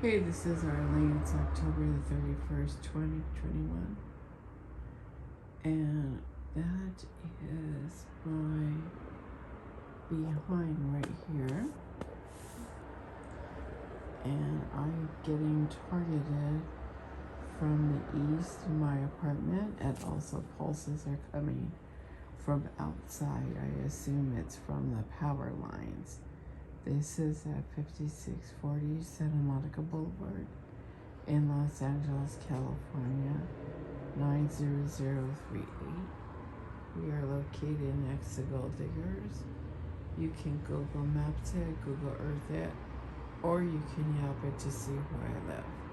Hey, this is Arlene. It's October the 31st, 2021. And that is my behind right here. And I'm getting targeted from the east in my apartment, and also pulses are coming from outside. I assume it's from the power lines. This is at 5640 Santa Monica Blvd in Los Angeles, California, 90038. We are located next to Gold Diggers. You can Google Maps it, Google Earth it, or you can Yelp it to see where I live.